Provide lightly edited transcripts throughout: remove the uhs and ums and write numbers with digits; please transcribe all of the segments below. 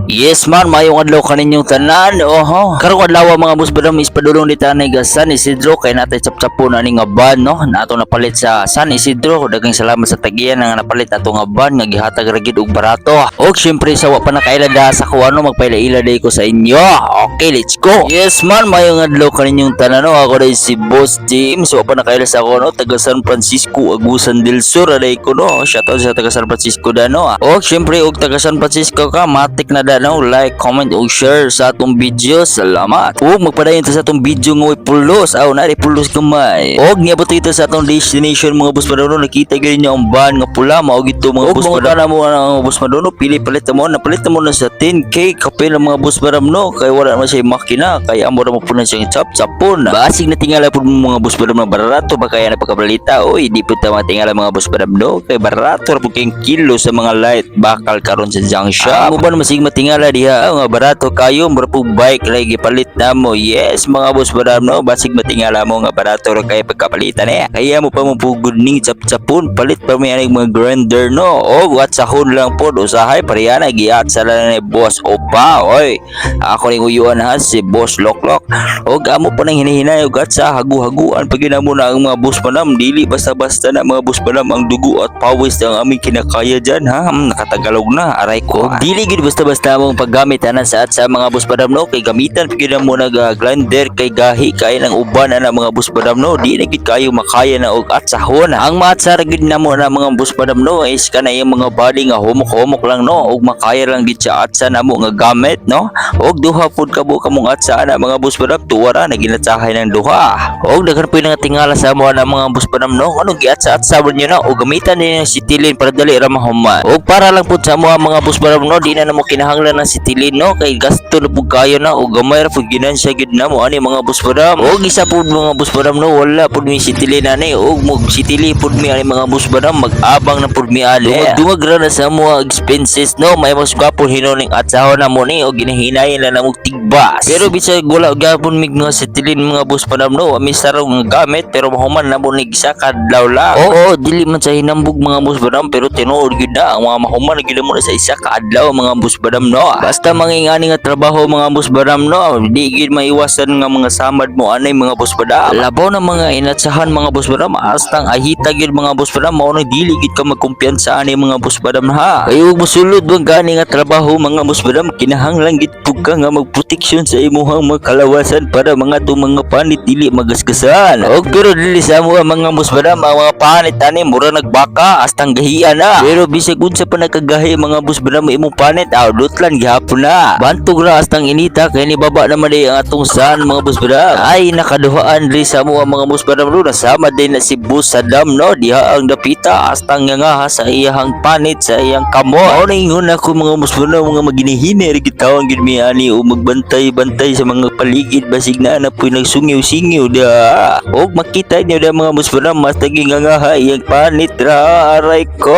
Yes man, mayong adlaw kaninyong tanan. Oho. Karong adlaw mga boss badam is padulong di tanay ga San Isidro kay natay chapchapo na ni nga ban no. Nato napalit sa San Isidro. Daghang salamat sa tagiyan nga napalit ato nga ban nga gihatag ra gid og barato. Og syempre sa wa pa nakailada sa kuano magpaila-ila day ko sa inyo. Okay, let's go. Yes man, mayong adlaw kaninyong tanan no. Ako day si Boss James. Wa pa nakaila sa ako no, taga San Francisco, Agusan del Sur day ko no. Shoutout sa taga San Francisco dano. Og syempre og taga San Francisco ka matik na no, like, comment, o share sa atong video. Salamat. Og magpadayon ta sa atong video nga way pulos. Aw na pulos gamay. Og niabot ito sa atong destination mga boss padono. Nakita gyud niyo ang van nga pula mao gito mga boss padono mo ang boss padono pili palit mo na sa 10k kapil mga boss param no kay wala man siya makina kay amo ra mo punan siyang chap-chapon. Basig na tingala pud mga boss param na barato ba kaya na pagkabalita. Oy di pud ta matingala mga boss param no kay barato ra pud kay kilo sa mga light bakal karon sa junction. Amo ba masig tingala diha nga barato kayo mura po bike lagi palit na mo. Yes mga boss badam no basig matingala mo nga barato ra kay pagkapalitan eh kaya mo pa mo pugod ning chap-chapon palit pa may aning mga grinder no o wat sahon lang pod usahay pareha na giat sa lang ni boss opa. Oy ako ning uyuan ha si boss loklok og amo pa nang hinahinay og at sa hagu-haguan pag mo na ang mga boss badam dili basta-basta na mga boss badam ang dugo at pawis ang aming kinakaya dyan ha nakatagalog na aray ko dili gid basta-basta mong paggamit ana sa mga bus badam no kay gamitan pigid mo nag grinder kay gahi kay nang uban ana mga bus badam no di na gid kayo makaya na og atsahon ang matsar gid na mo na mga bus badam no is kanay mga body nga humok-humok lang no og makaya lang gid sa atsa na mo nga gamit no og duha pud kabo kamong atsa ana mga bus badam tuwara na ginatsahay ng duha og daghan pud nga tingala sa mo na mga bus badam no anong giatsa-atsa mo niyo na og gamitan ni sitilin para dali ra mahuman og para lang pud sa mo mga bus badam no di na mo kinahanglan ng sitilin no kay gasto na pud kayo na o gamay ra pud ginansya gid na mo ani mga boss badam og isa pud mga boss badam no wala pud mi sitilin ani og mo sitili pud mi ani mga boss badam mag-abang na pud mi ali dungag ra na sa mo expenses no may mas gwapo hinoning atsahon na mo ni og ginahinayan na mo tigbas pero bisag wala gyapon mig nga sitilin mga boss badam no mi sarong gamit pero mahuman na mo ni isa kadlaw lang oo dili man sa hinambog mga boss badam pero tinuod gid na ang mga mahuman gid mo sa isa kadlaw mga boss badam no basta mangingani nga trabaho mga boss badam no di gid maiwasan nga mga samad mo anay mga boss badam labaw na mga inatsahan mga boss badam astang ahita gid mga boss badam mao nang dili gid ka magkumpiyansa anay mga boss badam ha kayo mosulod bang gani nga trabaho mga boss badam kinahanglan gid pug ka nga magproteksyon sa imuhang mga kalawasan para mga mga panit dili magasgasan og pero dili sa mo mga boss badam ang mga panit ani mura nagbaka astang gahian na pero bisag unsa pa nakagahi mga boss badam imong panit dutlan gihapon na bantog ra astang inita kay ni baba naman day ang atong san mga boss badam ay nakaduhaan ri sa mo ang mga boss badam no nasama din na si Boss Saddam no diha ang dapita astang nga sa iyang panit sa iyang kamo o ningon ako mga boss badam mga maginihini ri gitawang gid mi ani o magbantay-bantay sa mga paligid basig na puy nagsungiw-singiw da og makita niyo da mga boss badam mas tagi nga iyang panit ra aray ko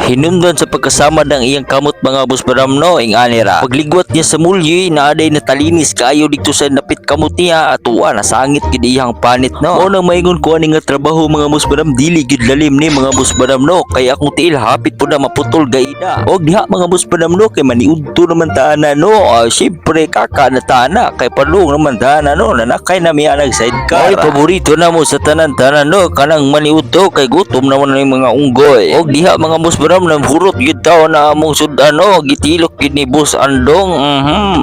hinumdon sa pagkasama ng iyang kamot mga boss badam no ing anira pagligwat niya sa mulyoy na aday natalinis kayo dito sa napit kamot niya atuwa nasangit gid iyang panit no o nang maingon ko ani nga trabaho mga boss badam dili gid lalim ni mga boss badam no kay akong tiil hapit pud na maputol gaida og diha mga boss badam no kay maniudto naman taana no syempre kaka na taana kay palong naman taana no nanakay na mi anag sidecar ay paborito na mo sa tanan-tanan no kanang maniudto kay gutom naman na mga unggoy og diha mga boss badam nang hurot gid taw na among sudan no gitilok gid ni Boss Andong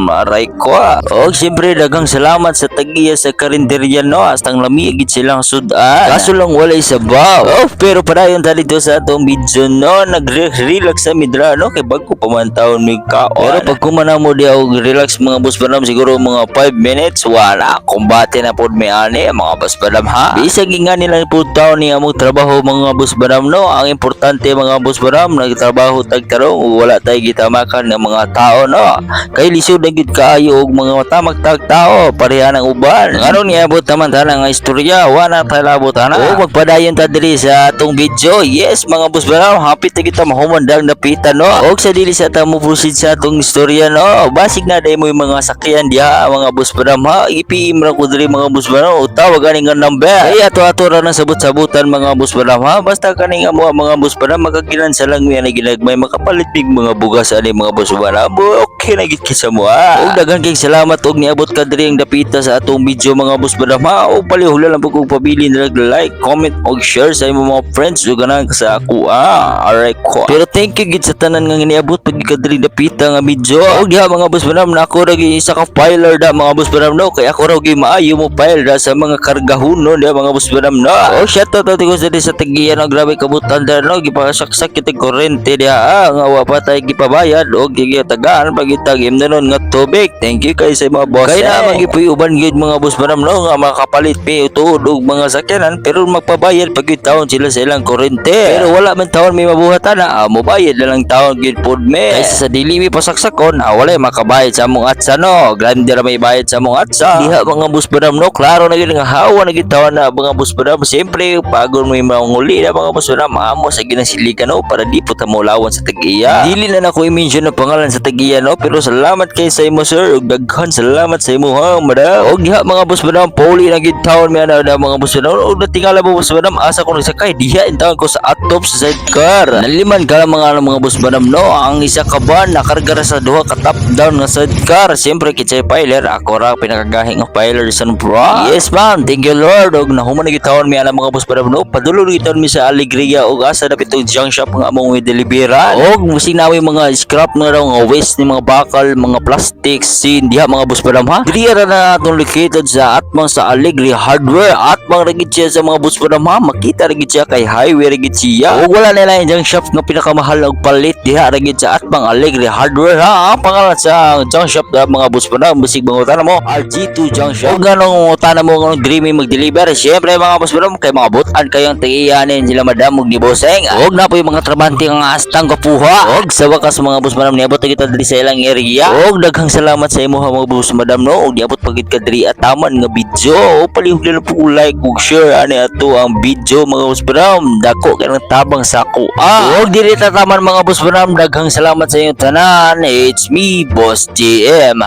aray ko og siyempre daghang salamat sa tagiya sa karinderya no astang lami gid silang sudan kaso lang walay sabaw pero padayon ta dito sa atong video no nagre-relax sa midra no kay bagko pa man taon mig kaon pero pag kumana mo di og relax mga boss badam siguro mga 5 minutes wala kumbate na pod may ani mga boss badam ha bisag nga nila pud taon ni among trabaho mga boss badam no ang importante mga boss badam nagtrabaho tagtarong wala tay gitamakan ng mga tao no kay lisod na gid kaayo og mga matamag tao pareha ng uban aron niabot naman ta nga istorya wala ta labot ana o magpadayon ta diri sa atong video yes mga boss badam hapit na kita mahumandang napitan no og sa dili sa ta mo proceed sa atong istorya no basig na day mo yung mga sakyan diha mga boss badam ha ipiim ra ko diri mga boss badam o tawag ani nga number ay ato ra na sabot-sabutan mga boss badam ha basta kani nga mo mga boss badam magagilan sa lang mi ani ginagmay makapalit big mga bugas ani mga boss badam mo okay na gid sa mo. Og daghan kay salamat og niabot ka diri ang dapita sa atong video mga boss madam ha. Og palihula lang pug pabili nila like, comment og share sa imong mga friends ug ganang sa ako alright ko. Pero thank you gid sa tanan nga niabot pag ka diri dapita nga video. Og diha mga boss madam na ako ra gyud isa ka filer da mga boss madam no kay ako ra gyud maayo mo file da sa mga kargahonon diha mga boss madam no. Oh shoutout to ko sa tagiyan no grabe kabutan da no gipasaksak kita kurente diha nga wa pa tay gipabayad og gigitagaan pagitagim nanon nga tubig. Thank you kay sa mga boss. Kay na magipuy uban gyud mga boss madam no nga makapalit pi tuod og mga sakyanan pero magpabayad pag taon sila sa ilang kurente. Pero wala man taon may mabuhatan na mo bayad na lang taon gyud pod me. Kaysa sa dili mi pasaksakon wala makabayad sa among atsa no. Grande ra may bayad sa among atsa. Diha mga boss madam no klaro na gyud nga hawa na gyud taon na mga boss madam. Siyempre pagod mo manguli na mga boss madam amo sa ginasilikan no para di po ta maulawan sa tag-iya. Dili na nako i-mention ang pangalan sa tag-iya no pero salamat kay sa imo sir ug daghan salamat sa imo ha madam. Og diha mga boss madam pauli na gyud taon mi ana mga boss madam og natingala mo boss madam asa ko nagsakay diha in taon ko sa atop sa sidecar. Naliman ka lang mga boss madam no ang isa ka ban nakarga ra sa duha ka top down nga sidecar. Siyempre kitsa piler ako ra pinakagahing nga piler sa bro. Yes man thank you Lord og nahuman na gyud taon mi ana mga boss madam no padulong gyud taon mi sa Alegria og asa na pitong junk shop nga among deliveran og musinawi mga scrap na raw nga waste ni mga bakal mga plastic sin diha mga boss madam ha. Diri ra na atong located sa atmang sa Alegria Hardware atmang ra gid siya sa mga boss madam ha. Makita ra gid siya kay highway ra gid siya og wala na lang junk shop nga pinakamahal og palit diha ra gid sa atmang Alegria Hardware ha. Ang pangalan sa junk shop da mga boss madam bisig mangutan mo RG2 junk shop og ganong utana mo ng dreamy mag-deliver. Syempre mga boss madam kay mga butan kayong tigiyanin sila madam og giboseng og napoy mga trabante nga astang kapuha og sa wakas mga boss madam niabot kita diri sa ilang area og daghang salamat sa imo mga boss madam no og niabot pagit ka diri at taman nga video og palihula lang po like ug share ani ato ang video mga boss madam dako kay nang tabang sa ako og diri ta taman mga boss madam daghang salamat sa inyo tanan. It's me Boss JM.